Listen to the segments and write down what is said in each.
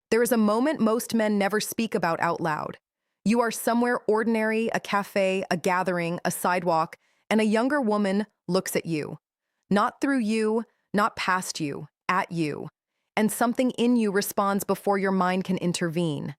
There is a moment most men never speak about out loud. You are somewhere ordinary, a cafe, a gathering, a sidewalk, and a younger woman looks at you. Not through you, not past you, at you. And something in you responds before your mind can intervene.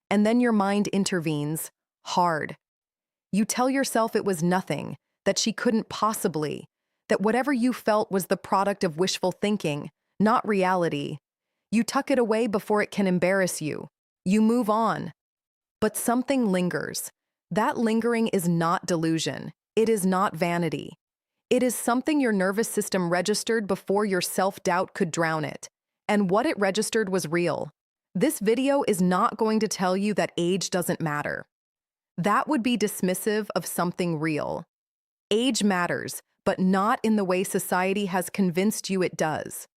And then your mind intervenes, hard. You tell yourself it was nothing, that she couldn't possibly, that whatever you felt was the product of wishful thinking, not reality. You tuck it away before it can embarrass you. You move on. But something lingers. That lingering is not delusion. It is not vanity. It is something your nervous system registered before your self-doubt could drown it. And what it registered was real. This video is not going to tell you that age doesn't matter. That would be dismissive of something real. Age matters, but not in the way society has convinced you it does.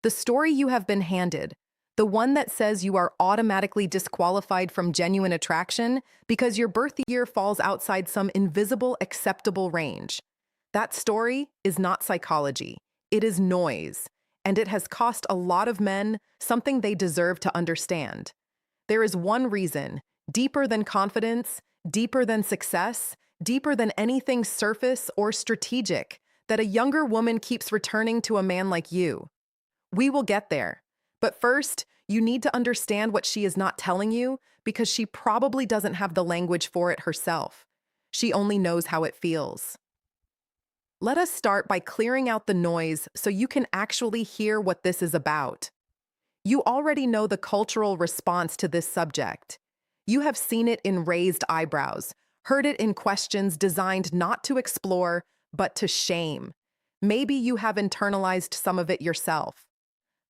The story you have been handed, the one that says you are automatically disqualified from genuine attraction because your birth year falls outside some invisible acceptable range. That story is not psychology. It is noise, and it has cost a lot of men something they deserve to understand. There is one reason, deeper than confidence, deeper than success, deeper than anything surface or strategic, that a younger woman keeps returning to a man like you. We will get there. But first, you need to understand what she is not telling you because she probably doesn't have the language for it herself. She only knows how it feels. Let us start by clearing out the noise so you can actually hear what this is about. You already know the cultural response to this subject. You have seen it in raised eyebrows, heard it in questions designed not to explore, but to shame. Maybe you have internalized some of it yourself.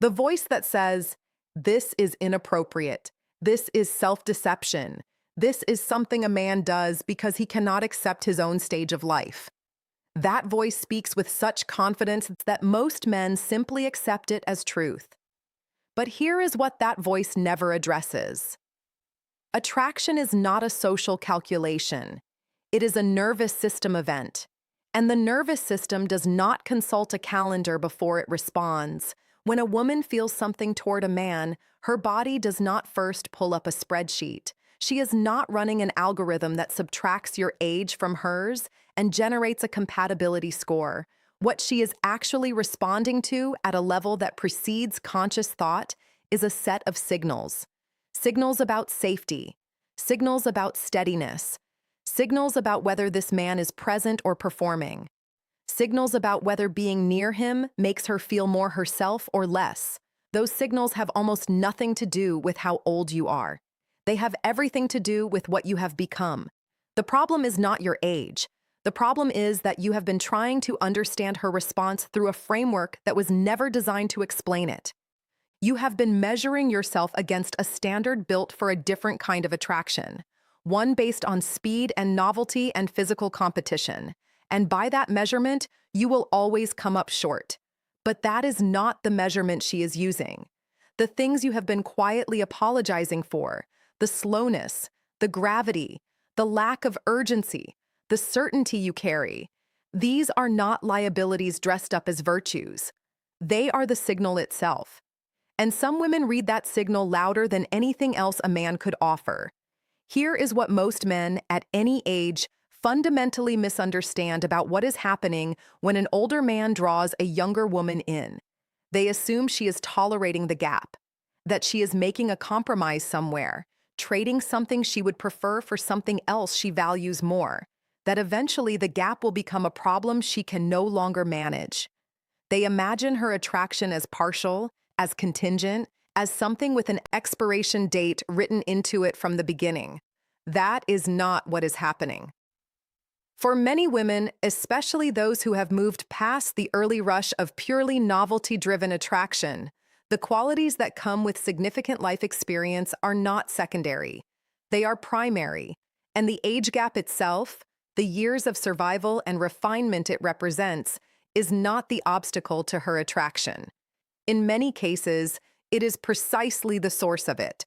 The voice that says, "This is inappropriate. This is self-deception. This is something a man does because he cannot accept his own stage of life." That voice speaks with such confidence that most men simply accept it as truth. But here is what that voice never addresses. Attraction is not a social calculation. It is a nervous system event. And the nervous system does not consult a calendar before it responds. When a woman feels something toward a man, her body does not first pull up a spreadsheet. She is not running an algorithm that subtracts your age from hers and generates a compatibility score. What she is actually responding to at a level that precedes conscious thought is a set of signals. Signals about safety, signals about steadiness, signals about whether this man is present or performing, signals about whether being near him makes her feel more herself or less. Those signals have almost nothing to do with how old you are. They have everything to do with what you have become. The problem is not your age. The problem is that you have been trying to understand her response through a framework that was never designed to explain it. You have been measuring yourself against a standard built for a different kind of attraction, one based on speed and novelty and physical competition. And by that measurement, you will always come up short. But that is not the measurement she is using. The things you have been quietly apologizing for, the slowness, the gravity, the lack of urgency, the certainty you carry, these are not liabilities dressed up as virtues. They are the signal itself. And some women read that signal louder than anything else a man could offer. Here is what most men, at any age, fundamentally misunderstand about what is happening when an older man draws a younger woman in. They assume she is tolerating the gap, that she is making a compromise somewhere, trading something she would prefer for something else she values more, that eventually the gap will become a problem she can no longer manage. They imagine her attraction as partial, as contingent, as something with an expiration date written into it from the beginning. That is not what is happening. For many women, especially those who have moved past the early rush of purely novelty-driven attraction, the qualities that come with significant life experience are not secondary. They are primary, and the age gap itself, the years of survival and refinement it represents, is not the obstacle to her attraction. In many cases, it is precisely the source of it.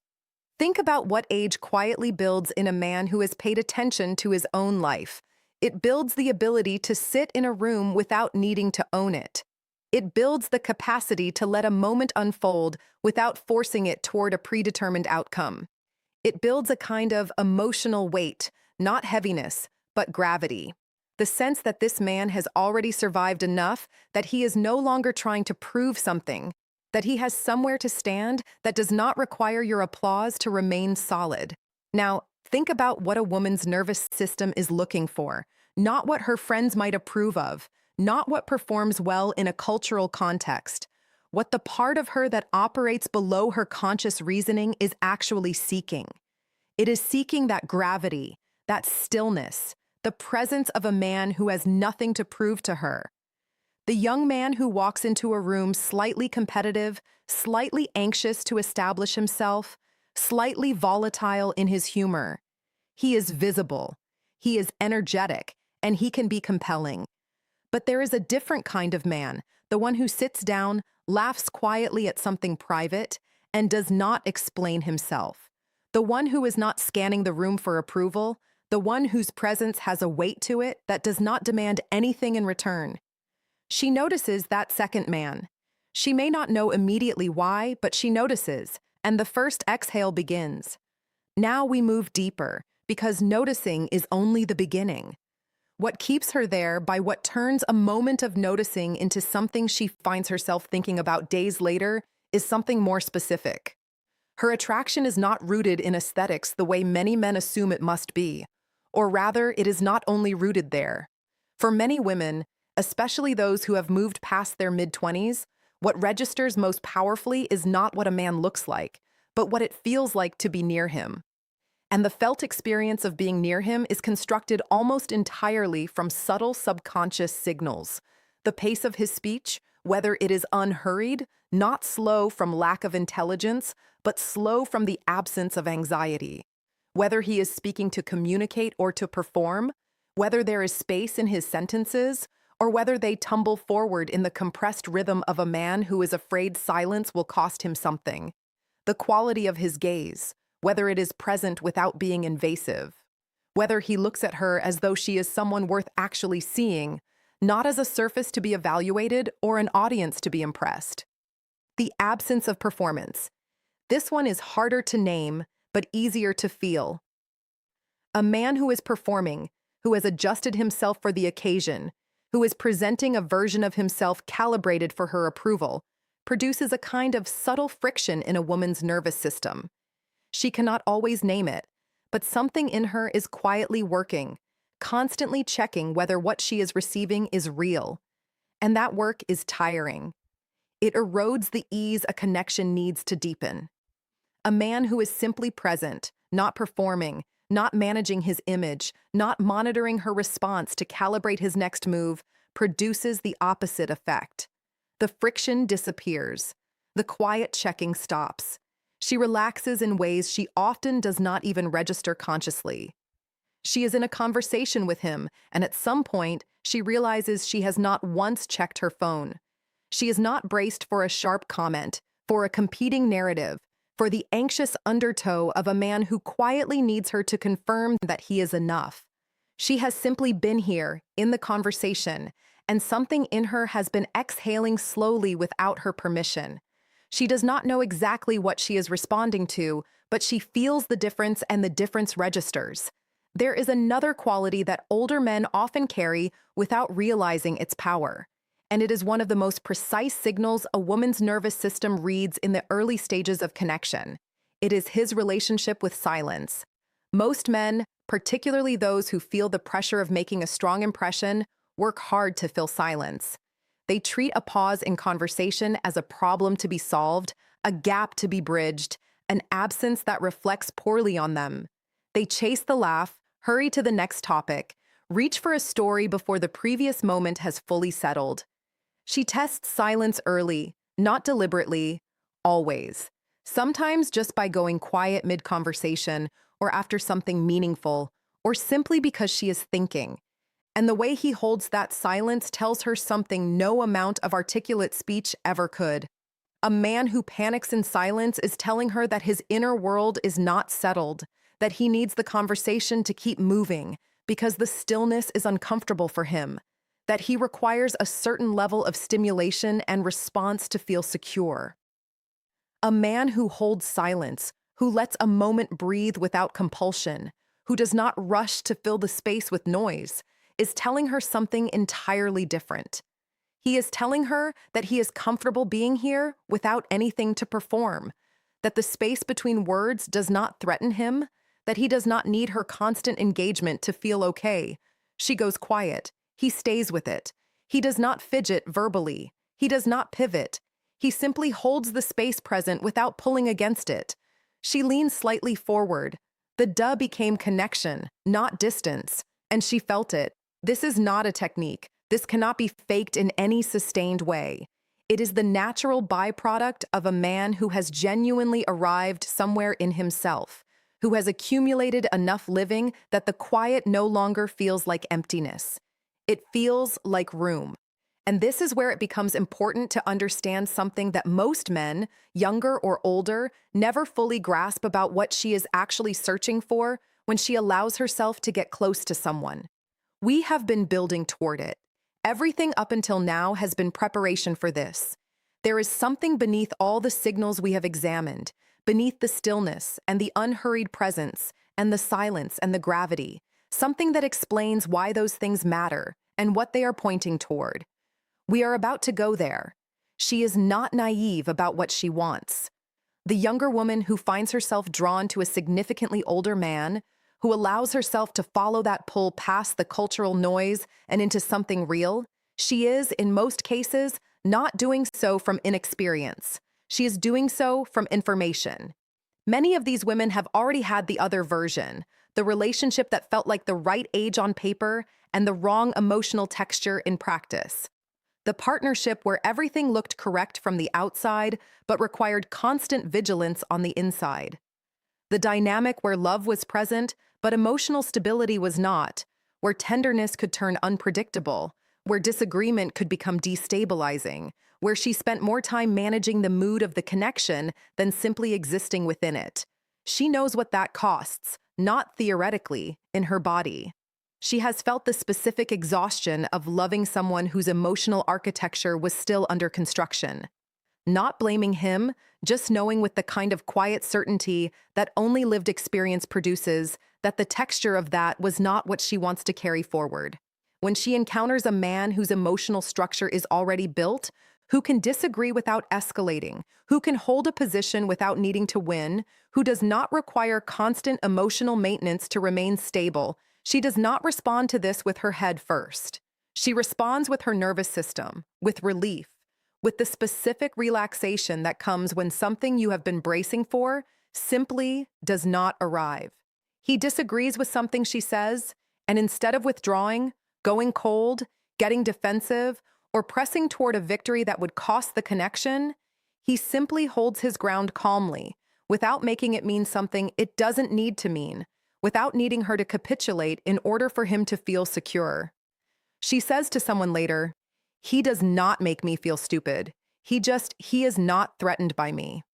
Think about what age quietly builds in a man who has paid attention to his own life. It builds the ability to sit in a room without needing to own it. It builds the capacity to let a moment unfold without forcing it toward a predetermined outcome. It builds a kind of emotional weight, not heaviness, but gravity. The sense that this man has already survived enough, that he is no longer trying to prove something, that he has somewhere to stand that does not require your applause to remain solid. Now, think about what a woman's nervous system is looking for, not what her friends might approve of, not what performs well in a cultural context. What the part of her that operates below her conscious reasoning is actually seeking. It is seeking that gravity, that stillness, the presence of a man who has nothing to prove to her. The young man who walks into a room slightly competitive, slightly anxious to establish himself, slightly volatile in his humor. He is visible, he is energetic, and he can be compelling. But there is a different kind of man, the one who sits down, laughs quietly at something private, and does not explain himself. The one who is not scanning the room for approval, the one whose presence has a weight to it that does not demand anything in return. She notices that second man. She may not know immediately why, but she notices, and the first exhale begins. Now we move deeper, because noticing is only the beginning. What keeps her there by what turns a moment of noticing into something she finds herself thinking about days later is something more specific. Her attraction is not rooted in aesthetics the way many men assume it must be, or rather, it is not only rooted there. For many women, especially those who have moved past their mid-20s, what registers most powerfully is not what a man looks like, but what it feels like to be near him. And the felt experience of being near him is constructed almost entirely from subtle subconscious signals. The pace of his speech, whether it is unhurried, not slow from lack of intelligence, but slow from the absence of anxiety. Whether he is speaking to communicate or to perform, whether there is space in his sentences, or whether they tumble forward in the compressed rhythm of a man who is afraid silence will cost him something. The quality of his gaze, whether it is present without being invasive, whether he looks at her as though she is someone worth actually seeing, not as a surface to be evaluated or an audience to be impressed. The absence of performance. This one is harder to name, but easier to feel. A man who is performing, who has adjusted himself for the occasion, who is presenting a version of himself calibrated for her approval, produces a kind of subtle friction in a woman's nervous system. She cannot always name it, but something in her is quietly working, constantly checking whether what she is receiving is real. And that work is tiring. It erodes the ease a connection needs to deepen. A man who is simply present, not performing, not managing his image, not monitoring her response to calibrate his next move, produces the opposite effect. The friction disappears. The quiet checking stops. She relaxes in ways she often does not even register consciously. She is in a conversation with him, and at some point, she realizes she has not once checked her phone. She is not braced for a sharp comment, for a competing narrative, for the anxious undertow of a man who quietly needs her to confirm that he is enough. She has simply been here, in the conversation, and something in her has been exhaling slowly without her permission. She does not know exactly what she is responding to, but she feels the difference and the difference registers. There is another quality that older men often carry without realizing its power. And it is one of the most precise signals a woman's nervous system reads in the early stages of connection. It is his relationship with silence. Most men, particularly those who feel the pressure of making a strong impression, work hard to fill silence. They treat a pause in conversation as a problem to be solved, a gap to be bridged, an absence that reflects poorly on them. They chase the laugh, hurry to the next topic, reach for a story before the previous moment has fully settled. She tests silence early, not deliberately, always. Sometimes just by going quiet mid-conversation, or after something meaningful, or simply because she is thinking. And the way he holds that silence tells her something no amount of articulate speech ever could. A man who panics in silence is telling her that his inner world is not settled, that he needs the conversation to keep moving, because the stillness is uncomfortable for him. that he requires a certain level of stimulation and response to feel secure. A man who holds silence, who lets a moment breathe without compulsion, who does not rush to fill the space with noise, is telling her something entirely different. He is telling her that he is comfortable being here without anything to perform, that the space between words does not threaten him, that he does not need her constant engagement to feel okay. She goes quiet. He stays with it. He does not fidget verbally. He does not pivot. He simply holds the space present without pulling against it. She leans slightly forward. The duh became connection, not distance, and she felt it. This is not a technique. This cannot be faked in any sustained way. It is the natural byproduct of a man who has genuinely arrived somewhere in himself, who has accumulated enough living that the quiet no longer feels like emptiness. It feels like room. And this is where it becomes important to understand something that most men, younger or older, never fully grasp about what she is actually searching for when she allows herself to get close to someone. We have been building toward it. Everything up until now has been preparation for this. There is something beneath all the signals we have examined, beneath the stillness and the unhurried presence and the silence and the gravity, something that explains why those things matter and what they are pointing toward. We are about to go there. She is not naive about what she wants. The younger woman who finds herself drawn to a significantly older man, who allows herself to follow that pull past the cultural noise and into something real, she is, in most cases, not doing so from inexperience. She is doing so from information. Many of these women have already had the other version, the relationship that felt like the right age on paper and the wrong emotional texture in practice. The partnership where everything looked correct from the outside but required constant vigilance on the inside. The dynamic where love was present but emotional stability was not, where tenderness could turn unpredictable, where disagreement could become destabilizing, where she spent more time managing the mood of the connection than simply existing within it. She knows what that costs, not theoretically, in her body. She has felt the specific exhaustion of loving someone whose emotional architecture was still under construction. Not blaming him, just knowing with the kind of quiet certainty that only lived experience produces that the texture of that was not what she wants to carry forward. When she encounters a man whose emotional structure is already built, who can disagree without escalating, who can hold a position without needing to win, who does not require constant emotional maintenance to remain stable, she does not respond to this with her head first. She responds with her nervous system, with relief, with the specific relaxation that comes when something you have been bracing for simply does not arrive. He disagrees with something she says, and instead of withdrawing, going cold, getting defensive, or pressing toward a victory that would cost the connection, he simply holds his ground calmly, without making it mean something it doesn't need to mean, without needing her to capitulate in order for him to feel secure. She says to someone later, "He does not make me feel stupid. He is not threatened by me."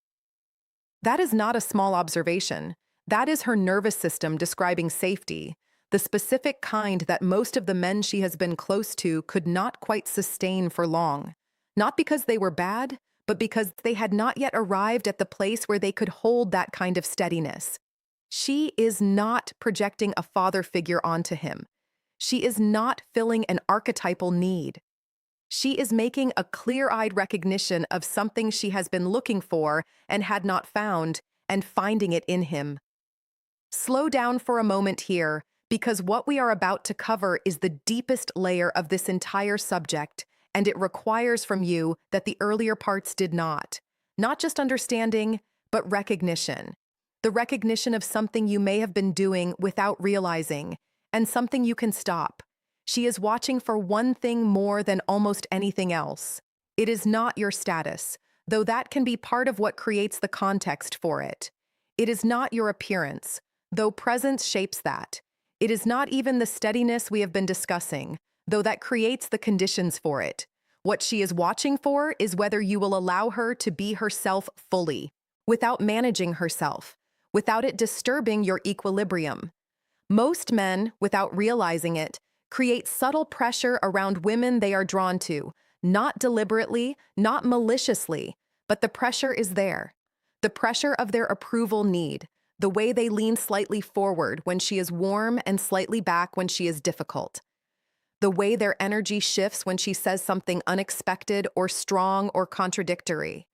That is not a small observation. That is her nervous system describing safety, the specific kind that most of the men she has been close to could not quite sustain for long. Not because they were bad, but because they had not yet arrived at the place where they could hold that kind of steadiness. She is not projecting a father figure onto him. She is not filling an archetypal need. She is making a clear-eyed recognition of something she has been looking for and had not found, and finding it in him. Slow down for a moment here, because what we are about to cover is the deepest layer of this entire subject, and it requires from you that the earlier parts did not. Not just understanding, but recognition. The recognition of something you may have been doing without realizing, and something you can stop. She is watching for one thing more than almost anything else. It is not your status, though that can be part of what creates the context for it. It is not your appearance, though presence shapes that. It is not even the steadiness we have been discussing, though that creates the conditions for it. What she is watching for is whether you will allow her to be herself fully, without managing herself, without it disturbing your equilibrium. Most men, without realizing it, create subtle pressure around women they are drawn to, not deliberately, not maliciously, but the pressure is there. The pressure of their approval need, the way they lean slightly forward when she is warm and slightly back when she is difficult. The way their energy shifts when she says something unexpected or strong or contradictory.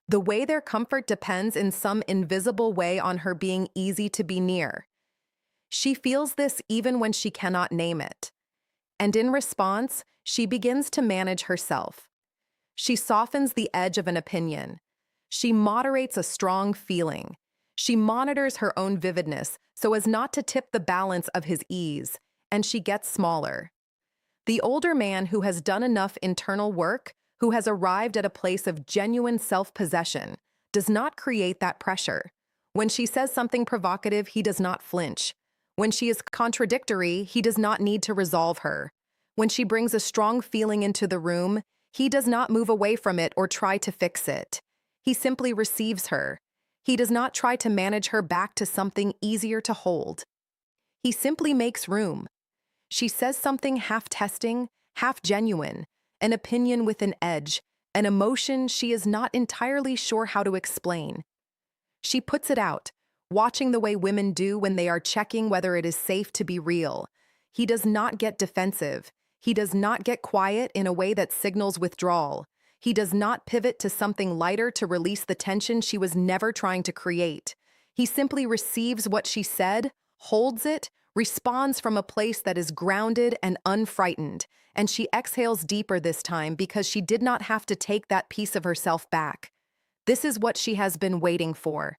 The way their comfort depends in some invisible way on her being easy to be near. She feels this even when she cannot name it. And in response, she begins to manage herself. She softens the edge of an opinion. She moderates a strong feeling. She monitors her own vividness so as not to tip the balance of his ease, and she gets smaller. The older man who has done enough internal work, who has arrived at a place of genuine self-possession, does not create that pressure. When she says something provocative, he does not flinch. When she is contradictory, he does not need to resolve her. When she brings a strong feeling into the room, he does not move away from it or try to fix it. He simply receives her. He does not try to manage her back to something easier to hold. He simply makes room. She says something half-testing, half-genuine, an opinion with an edge, an emotion she is not entirely sure how to explain. She puts it out, watching the way women do when they are checking whether it is safe to be real. He does not get defensive. He does not get quiet in a way that signals withdrawal. He does not pivot to something lighter to release the tension she was never trying to create. He simply receives what she said, holds it, responds from a place that is grounded and unfrightened, and she exhales deeper this time because she did not have to take that piece of herself back. This is what she has been waiting for.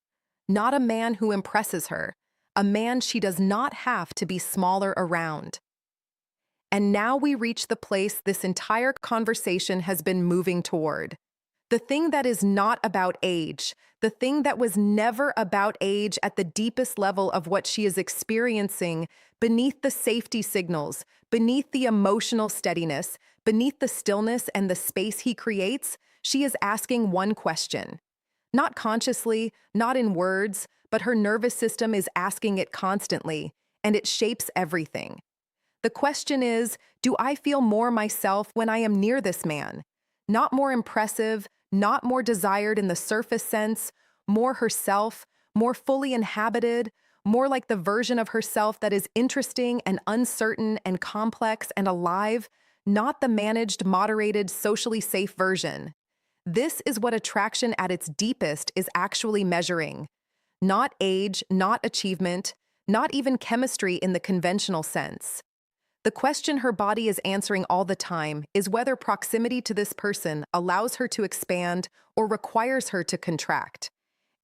Not a man who impresses her, a man she does not have to be smaller around. And now we reach the place this entire conversation has been moving toward. The thing that is not about age, the thing that was never about age at the deepest level of what she is experiencing, beneath the safety signals, beneath the emotional steadiness, beneath the stillness and the space he creates, she is asking one question. Not consciously, not in words, but her nervous system is asking it constantly, and it shapes everything. The question is, do I feel more myself when I am near this man? Not more impressive, not more desired in the surface sense, more herself, more fully inhabited, more like the version of herself that is interesting and uncertain and complex and alive, not the managed, moderated, socially safe version. This is what attraction at its deepest is actually measuring. Not age, not achievement, not even chemistry in the conventional sense. The question her body is answering all the time is whether proximity to this person allows her to expand or requires her to contract.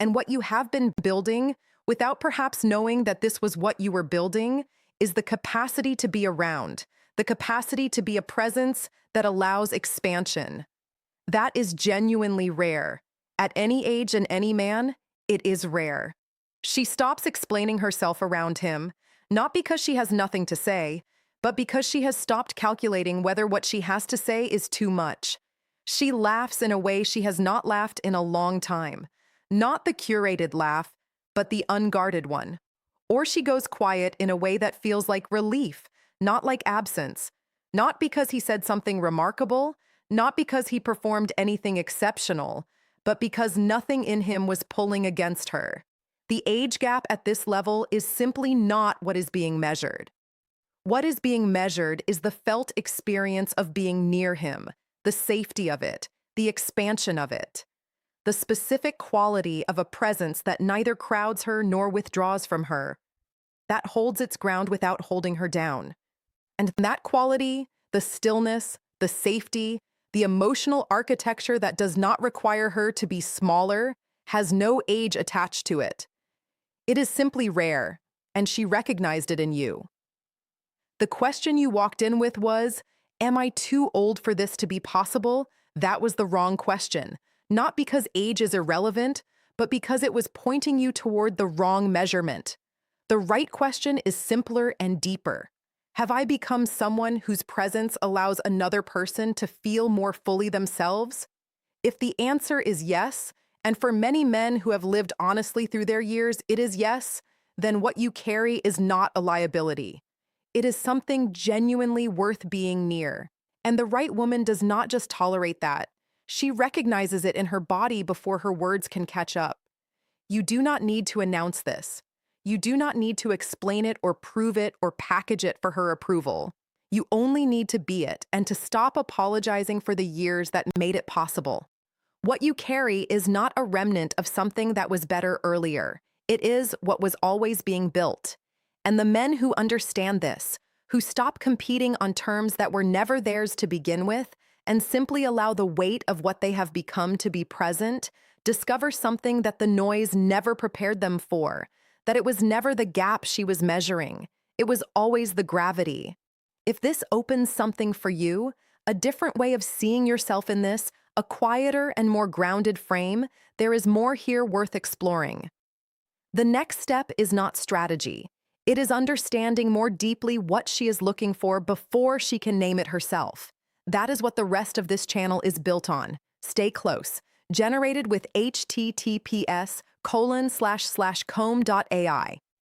And what you have been building, without perhaps knowing that this was what you were building, is the capacity to be around, the capacity to be a presence that allows expansion. That is genuinely rare. At any age and any man, it is rare. She stops explaining herself around him, not because she has nothing to say, but because she has stopped calculating whether what she has to say is too much. She laughs in a way she has not laughed in a long time. Not the curated laugh, but the unguarded one. Or she goes quiet in a way that feels like relief, not like absence. Not because he said something remarkable, not because he performed anything exceptional, but because nothing in him was pulling against her. The age gap at this level is simply not what is being measured. What is being measured is the felt experience of being near him, the safety of it, the expansion of it, the specific quality of a presence that neither crowds her nor withdraws from her, that holds its ground without holding her down. And that quality, the stillness, the safety, the emotional architecture that does not require her to be smaller, has no age attached to it. It is simply rare, and she recognized it in you. The question you walked in with was, am I too old for this to be possible? That was the wrong question. Not because age is irrelevant, but because it was pointing you toward the wrong measurement. The right question is simpler and deeper. Have I become someone whose presence allows another person to feel more fully themselves? If the answer is yes, and for many men who have lived honestly through their years, it is yes, then what you carry is not a liability. It is something genuinely worth being near. And the right woman does not just tolerate that. She recognizes it in her body before her words can catch up. You do not need to announce this. You do not need to explain it or prove it or package it for her approval. You only need to be it and to stop apologizing for the years that made it possible. What you carry is not a remnant of something that was better earlier. It is what was always being built. And the men who understand this, who stop competing on terms that were never theirs to begin with, and simply allow the weight of what they have become to be present, discover something that the noise never prepared them for, that it was never the gap she was measuring. It was always the gravity. If this opens something for you, a different way of seeing yourself in this, a quieter and more grounded frame, there is more here worth exploring. The next step is not strategy. It is understanding more deeply what she is looking for before she can name it herself. That is what the rest of this channel is built on. Stay close. Generated with https://comb.ai.